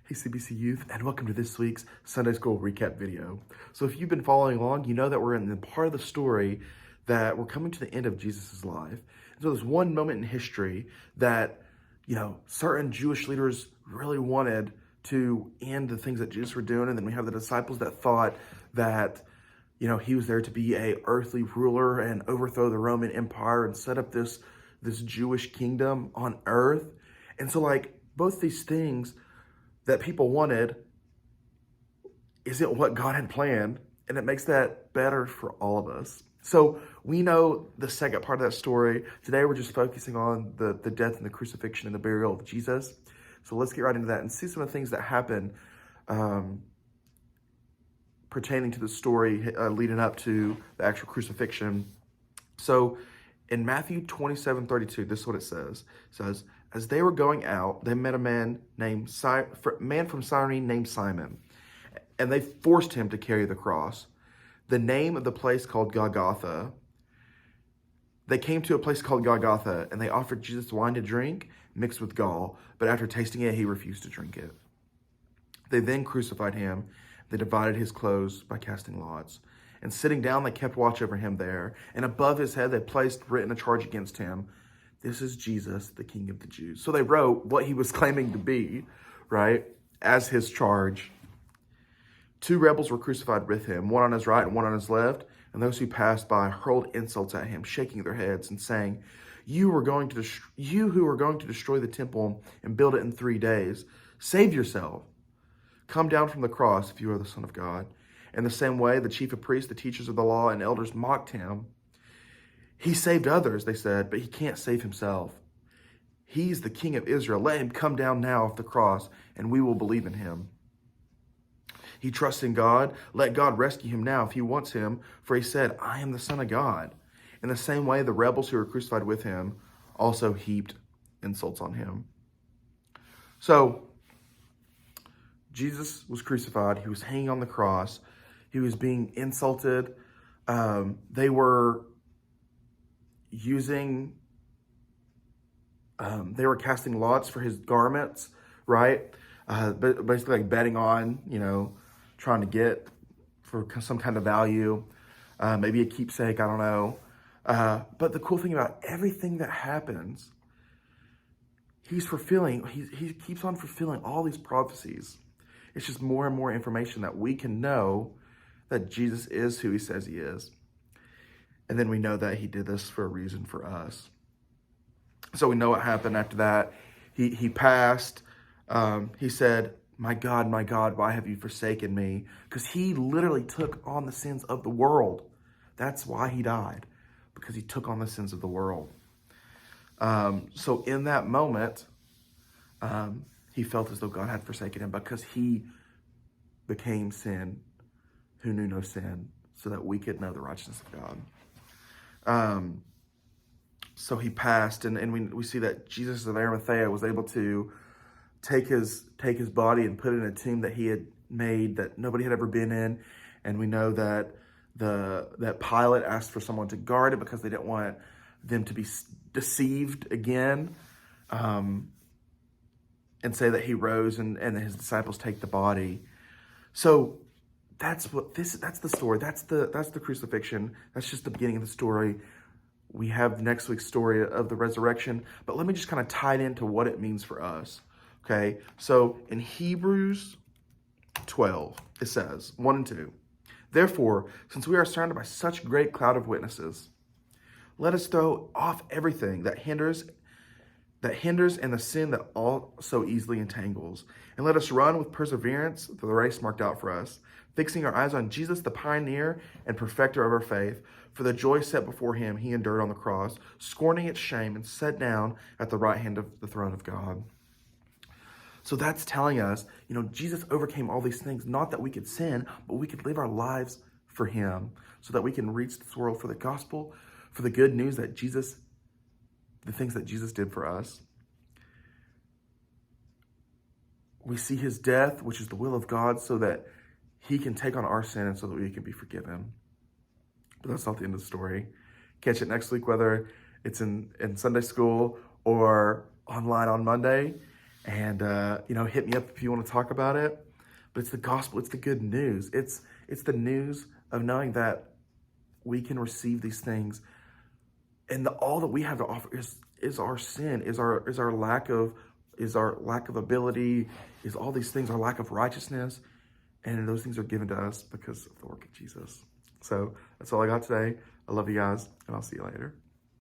Hey CBC Youth, and welcome to this week's Sunday School recap video. So if you've been following along, you know that we're in the part of the story that we're coming to the end of Jesus' life. And so there's one moment in history that, certain Jewish leaders really wanted to end the things that Jesus were doing. And then we have the disciples that thought that, he was there to be a earthly ruler and overthrow the Roman Empire and set up this Jewish kingdom on earth. And so both these things that people wanted isn't what God had planned, and it makes that better for all of us. So we know the second part of that story. Today we're just focusing on the death and the crucifixion and the burial of Jesus. So let's get right into that and see some of the things that happen pertaining to the story leading up to the actual crucifixion. So in Matthew 27:32, this is what it says. It says, as they were going out, they met a man from Cyrene named Simon, and they forced him to carry the cross. The name of the place called Golgotha. They came to a place called Golgotha, and they offered Jesus wine to drink mixed with gall, but after tasting it, he refused to drink it. They then crucified him. They divided his clothes by casting lots. And sitting down, they kept watch over him there. And above his head, they placed written a charge against him. This is Jesus, the King of the Jews. So they wrote what he was claiming to be, right, as his charge. 2 rebels were crucified with him, one on his right and one on his left. And those who passed by hurled insults at him, shaking their heads and saying, you who are going to destroy the temple and build it in 3 days, save yourself. Come down from the cross if you are the Son of God. In the same way, the chief of priests, the teachers of the law, and elders mocked him. He saved others, they said, but he can't save himself. He's the King of Israel. Let him come down now off the cross, and we will believe in him. He trusts in God. Let God rescue him now if he wants him, for he said, I am the Son of God. In the same way, the rebels who were crucified with him also heaped insults on him. So, Jesus was crucified. He was hanging on the cross. He was being insulted. They were casting lots for his garments, right? Basically betting on, trying to get for some kind of value, maybe a keepsake, I don't know. But the cool thing about everything that happens, he keeps on fulfilling all these prophecies. It's just more and more information that we can know that Jesus is who he says he is. And then we know that he did this for a reason for us. So we know what happened after that. He passed. He said, my God, why have you forsaken me? Because he literally took on the sins of the world. That's why he died, because he took on the sins of the world. So in that moment, he felt as though God had forsaken him because he became sin who knew no sin, so that we could know the righteousness of God. So he passed, and we see that Jesus of Arimathea was able to take his body and put it in a tomb that he had made that nobody had ever been in. And we know that that Pilate asked for someone to guard it because they didn't want them to be deceived again, and say that he rose and his disciples take the body. So that's the story. That's the crucifixion. That's just the beginning of the story. We have next week's story of the resurrection, but let me just kind of tie it into what it means for us. Okay, so in Hebrews 12, it says, 1 and 2, therefore, since we are surrounded by such a great cloud of witnesses, let us throw off everything that hinders and the sin that all so easily entangles, and let us run with perseverance the race marked out for us, fixing our eyes on Jesus, the pioneer and perfecter of our faith. For the joy set before him, he endured on the cross, scorning its shame, and sat down at the right hand of the throne of God. So that's telling us, Jesus overcame all these things, not that we could sin, but we could live our lives for him, so that we can reach this world for the gospel, for the good news that the things that Jesus did for us. We see his death, which is the will of God, so that he can take on our sin and so that we can be forgiven. But that's not the end of the story. Catch it next week, whether it's in Sunday school or online on Monday. And, hit me up if you want to talk about it. But it's the gospel. It's the good news. It's the news of knowing that we can receive these things. And all that we have to offer is our sin, is our lack of ability, is all these things, our lack of righteousness. And those things are given to us because of the work of Jesus. So that's all I got today. I love you guys, and I'll see you later.